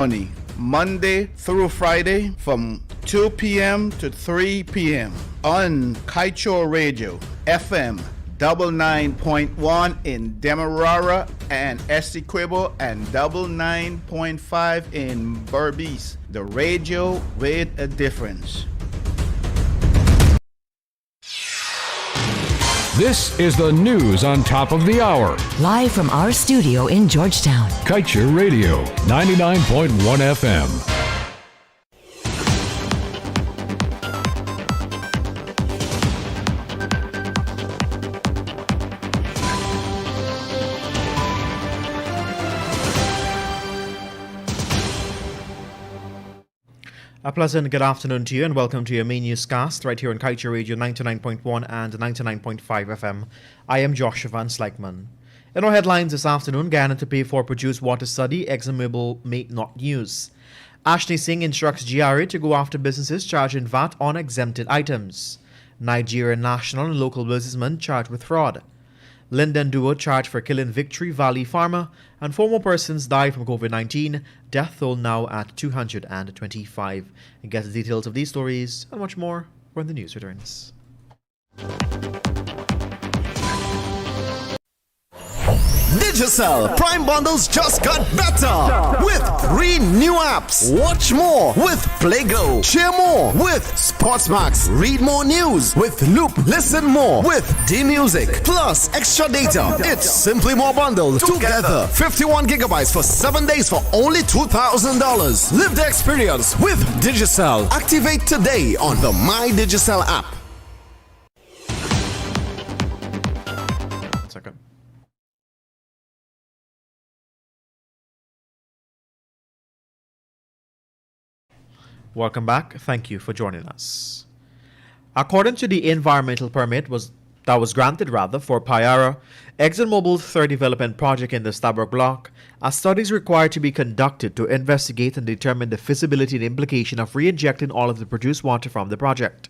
Monday through Friday from 2 p.m. to 3 p.m. on Kaieteur Radio, FM 99.1 in Demerara and Essequibo and 99.5 in Berbice. The radio with a difference. This is the news on top of the hour. Live from our studio in Georgetown. Kaieteur Radio, 99.1 FM. A pleasant good afternoon to you and welcome to your main newscast right here on Kaieteur Radio 99.1 and 99.5 FM. I am Joshua Van Slykeman. In our headlines this afternoon, Guyana to pay for produced water study, ExxonMobil may not use. Ashley Singh instructs GRA to go after businesses charging VAT on exempted items. Nigerian national and local businessman charged with fraud. Linden duo charged for killing Victory Valley farmer, and 4 more persons died from COVID-19. Death toll now at 225. And get the details of these stories and much more when the news returns. Digicel Prime Bundles just got better with 3 new apps. Watch more with PlayGo. Cheer more with Sportsmax. Read more news with Loop. Listen more with D-Music. Plus extra data. It's simply more bundled together. 51 gigabytes for 7 days for only $2,000. Live the experience with Digicel. Activate today on the My Digicel app. Second. Welcome back. Thank you for joining us. According to the environmental permit that was granted for Payara, ExxonMobil's third development project in the Stabroek block, a study is required to be conducted to investigate and determine the feasibility and implication of re-injecting all of the produced water from the project.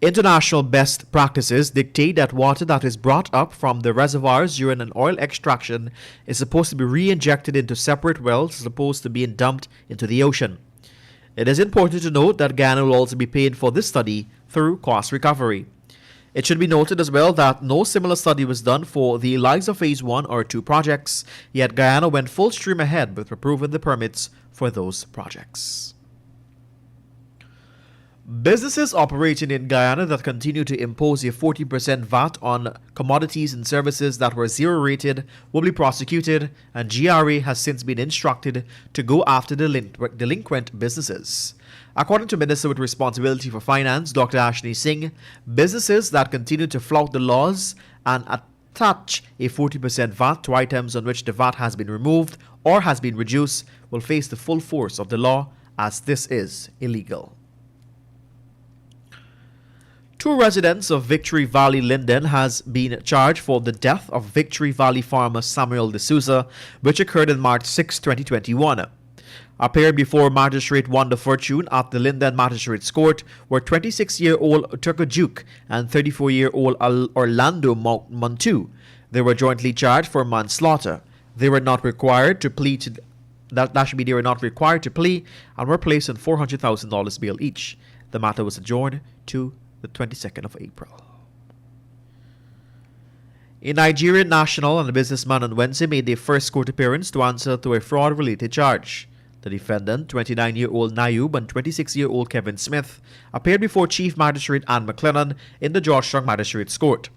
International best practices dictate that water that is brought up from the reservoirs during an oil extraction is supposed to be re-injected into separate wells as opposed to being dumped into the ocean. It is important to note that Guyana will also be paid for this study through cost recovery. It should be noted as well that no similar study was done for the Eliza Phase 1 or 2 projects, yet Guyana went full stream ahead with approving the permits for those projects. Businesses operating in Guyana that continue to impose a 40% VAT on commodities and services that were zero rated will be prosecuted, and GRA has since been instructed to go after delinquent businesses. According to Minister with Responsibility for Finance, Dr. Ashley Singh, businesses that continue to flout the laws and attach a 40% VAT to items on which the VAT has been removed or has been reduced will face the full force of the law, as this is illegal. 2 residents of Victory Valley, Linden, has been charged for the death of Victory Valley farmer Samuel D'Souza, which occurred on March 6, 2021. Appeared before Magistrate Wanda Fortune at the Linden Magistrates Court were 26-year-old Turco Duke and 34-year-old Orlando Montu. They were jointly charged for manslaughter. They were not required to plead they were not required to plea and were placed on $400,000 bail each. The matter was adjourned to the 22nd of April. A Nigerian national and a businessman on Wednesday made their first court appearance to answer to a fraud-related charge. The defendant, 29-year-old Nayub and 26-year-old Kevin Smith, appeared before Chief Magistrate Ann McLennan in the Georgetown Magistrates Court.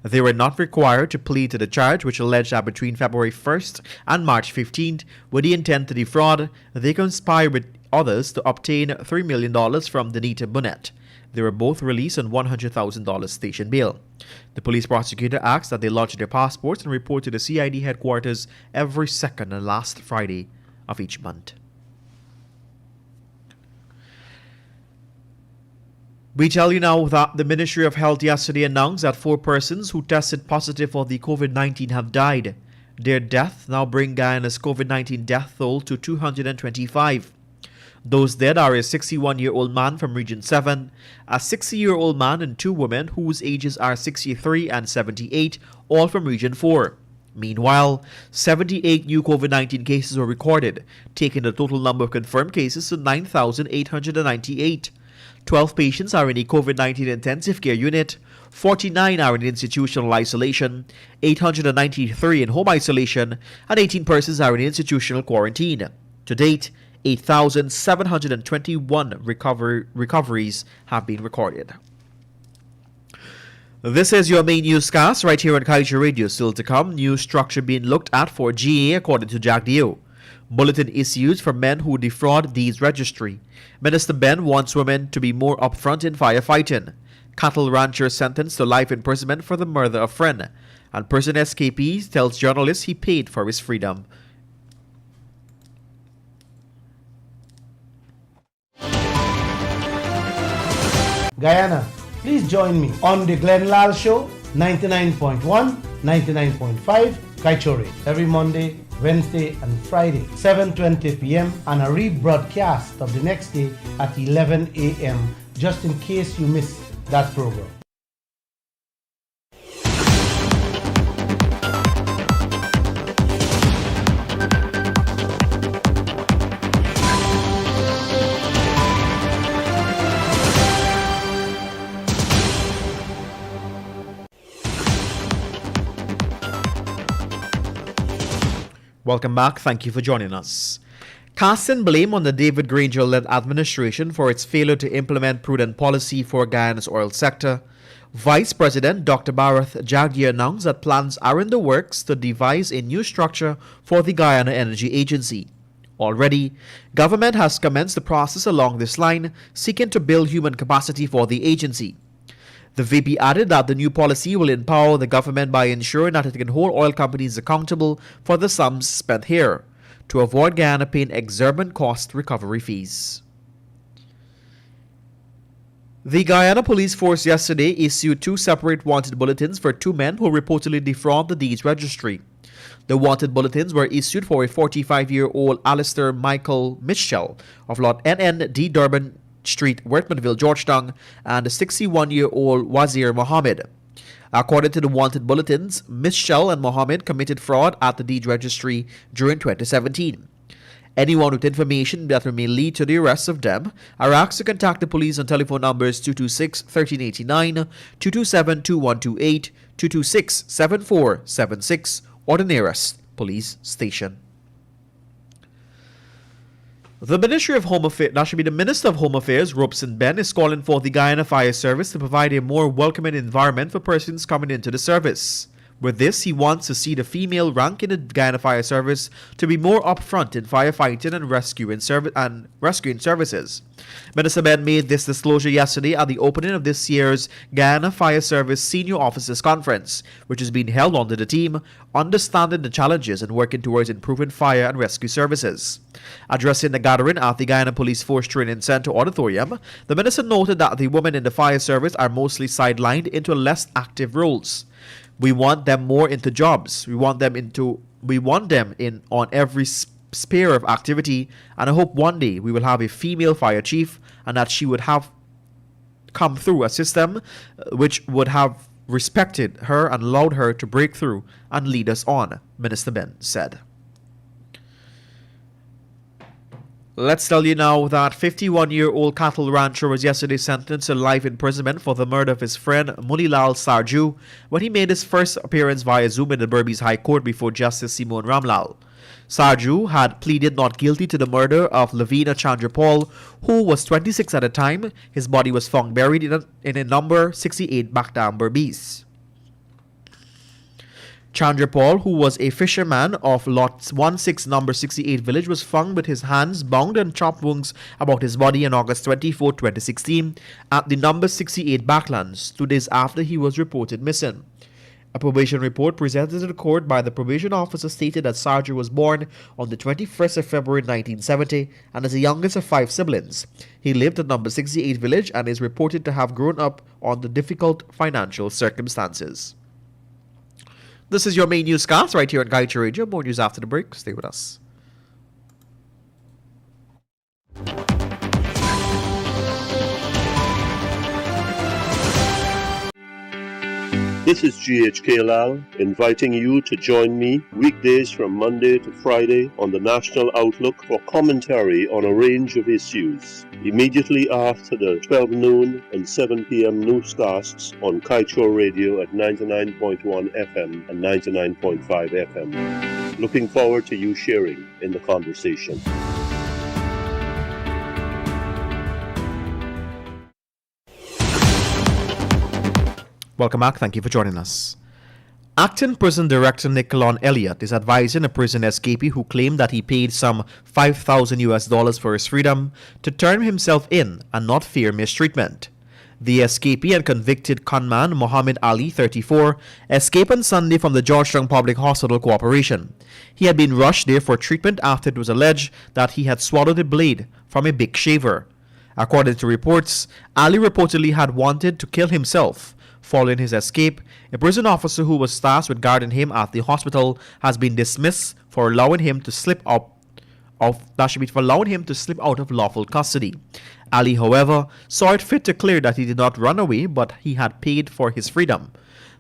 They were not required to plead to the charge, which alleged that between February 1st and March 15th, with the intent to defraud, they conspired with others to obtain $3 million from Danita Bonnet. They were both released on $100,000 station bail. The police prosecutor asked that they lodge their passports and report to the CID headquarters every second and last Friday of each month. We tell you now that the Ministry of Health yesterday announced that 4 persons who tested positive for the COVID-19 have died. Their death now bring Guyana's COVID-19 death toll to 225. Those dead are a 61-year-old man from Region 7, a 60-year-old man and 2 women whose ages are 63 and 78, all from Region 4. Meanwhile, 78 new COVID-19 cases were recorded, taking the total number of confirmed cases to 9,898. 12 patients are in a COVID-19 intensive care unit, 49 are in institutional isolation, 893 in home isolation, and 18 persons are in institutional quarantine. To date, 8,721 recoveries have been recorded. This is your main newscast right here on Kaieteur Radio. Still to come, new structure being looked at for GA according to Jagdeo. Bulletin issued for men who defraud these registry. Minister Ben wants women to be more upfront in firefighting. Cattle rancher sentenced to life imprisonment for the murder of friend. And person SKP tells journalists he paid for his freedom. Guyana, please join me on the Glenn Lal Show, 99.1, 99.5, Kaieteur Radio, every Monday, Wednesday and Friday, 7:20 p.m. and a rebroadcast of the next day at 11 a.m. just in case you miss that program. Welcome back. Thank you for joining us. Casting blame on the David Granger-led administration for its failure to implement prudent policy for Guyana's oil sector, Vice President Dr. Bharath Jagdeo announced that plans are in the works to devise a new structure for the Guyana Energy Agency. Already, government has commenced the process along this line, seeking to build human capacity for the agency. The VP added that the new policy will empower the government by ensuring that it can hold oil companies accountable for the sums spent here, to avoid Guyana paying exorbitant cost recovery fees. The Guyana Police Force yesterday issued 2 separate wanted bulletins for 2 men who reportedly defrauded the deeds registry. The wanted bulletins were issued for a 45-year-old Alistair Michael Mitchell of Lot NN D. Durban Street, Wortmanville, Georgetown, and the 61-year-old Wazir Mohammed. According to the wanted bulletins, Mitchell and Mohammed committed fraud at the deed registry during 2017. Anyone with information that may lead to the arrest of them are asked to contact the police on telephone numbers 226-1389, 227-2128, 226-7476, or the nearest police station. The Ministry of Home Affairs, that should be the Minister of Home Affairs, Robeson Ben, is calling for the Guyana Fire Service to provide a more welcoming environment for persons coming into the service. With this, he wants to see the female rank in the Guyana Fire Service to be more upfront in firefighting and rescuing services. Minister Ben made this disclosure yesterday at the opening of this year's Guyana Fire Service Senior Officers Conference, which is being held under the theme Understanding the Challenges and Working Towards Improving Fire and Rescue Services. Addressing the gathering at the Guyana Police Force Training Center Auditorium, the minister noted that the women in the fire service are mostly sidelined into less active roles. We want them more into jobs. We want them in on every sphere of activity, and I hope one day we will have a female fire chief and that she would have come through a system which would have respected her and allowed her to break through and lead us on, Minister Ben said. Let's tell you now that 51-year-old cattle rancher was yesterday sentenced to life imprisonment for the murder of his friend Munilal Sarju when he made his first appearance via Zoom in the Berbice High Court before Justice Simone Ramlal. Sarju had pleaded not guilty to the murder of Lavina Chandrapal, who was 26 at the time. His body was found buried in a number 68 Backdam, Berbice. Chandrapal, who was a fisherman of Lot 16 number 68 village, was found with his hands bound and chop wounds about his body on August 24, 2016 at the number 68 Backlands, 2 days after he was reported missing. A probation report presented to the court by the probation officer stated that Sarju was born on the 21st of February 1970 and is the youngest of 5 siblings. He lived at number 68 village and is reported to have grown up under difficult financial circumstances. This is your main newscast right here on Kaieteur Radio. More news after the break. Stay with us. This is GHK Lal inviting you to join me weekdays from Monday to Friday on the National Outlook for commentary on a range of issues. Immediately after the 12 noon and 7 p.m. newscasts on Kaieteur Radio at 99.1 FM and 99.5 FM. Looking forward to you sharing in the conversation. Welcome back. Thank you for joining us. Acting Prison Director Nicolon Elliott is advising a prison escapee who claimed that he paid some $5,000 for his freedom to turn himself in and not fear mistreatment. The escapee and convicted conman Muhammad Ali, 34, escaped on Sunday from the Georgetown Public Hospital Corporation. He had been rushed there for treatment after it was alleged that he had swallowed a blade from a big shaver. According to reports, Ali reportedly had wanted to kill himself. Following his escape, a prison officer who was tasked with guarding him at the hospital has been dismissed for allowing him to slip out of lawful custody. Ali, however, saw it fit to clear that he did not run away, but he had paid for his freedom.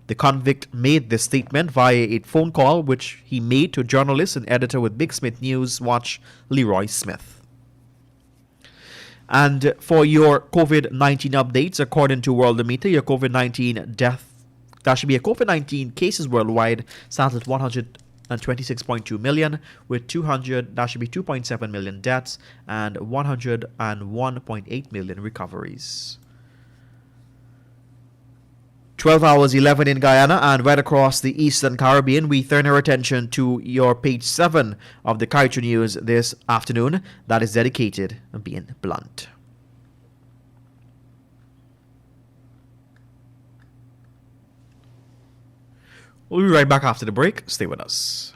The convict made this statement via a phone call which he made to journalist and editor with Big Smith News Watch, Leroy Smith. And for your COVID-19 updates, according to Worldometer, your COVID-19 cases worldwide stands at 126.2 million, with 2.7 million deaths and 101.8 million recoveries. 12 hours 11 in Guyana and right across the Eastern Caribbean, we turn our attention to your page 7 of the Kaieteur News this afternoon that is dedicated to being blunt. We'll be right back after the break. Stay with us.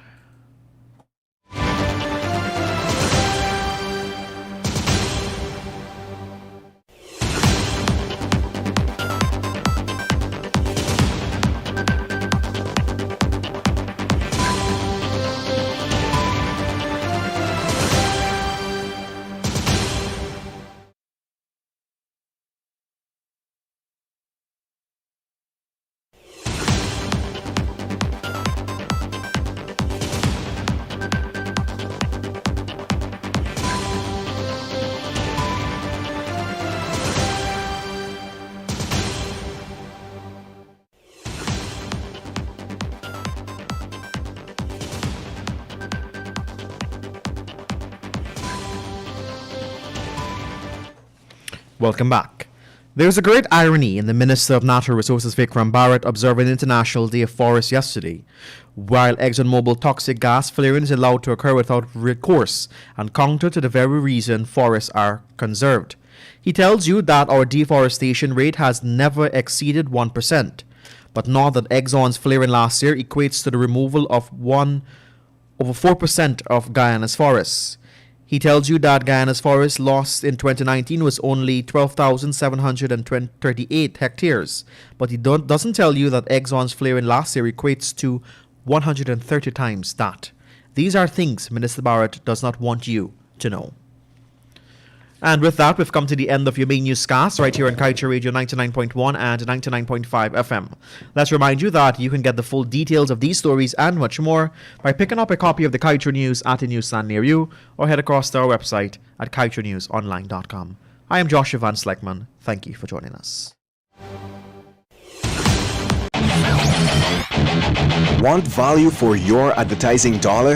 Welcome back. There's a great irony in the Minister of Natural Resources Vikram Bharat observing International Day of Forests yesterday, while ExxonMobil toxic gas flaring is allowed to occur without recourse and counter to the very reason forests are conserved. He tells you that our deforestation rate has never exceeded 1%, but not that Exxon's flaring last year equates to the removal of 4% of Guyana's forests. He tells you that Guyana's forest loss in 2019 was only 12,738 hectares, but he doesn't tell you that Exxon's flaring last year equates to 130 times that. These are things Minister Barrett does not want you to know. And with that, we've come to the end of your main newscast right here on Kaieteur Radio 99.1 and 99.5 FM. Let's remind you that you can get the full details of these stories and much more by picking up a copy of the Kaieteur News at a newsstand near you or head across to our website at kaieteurnewsonline.com. I am Joshua Van Sleckman. Thank you for joining us. Want value for your advertising dollar?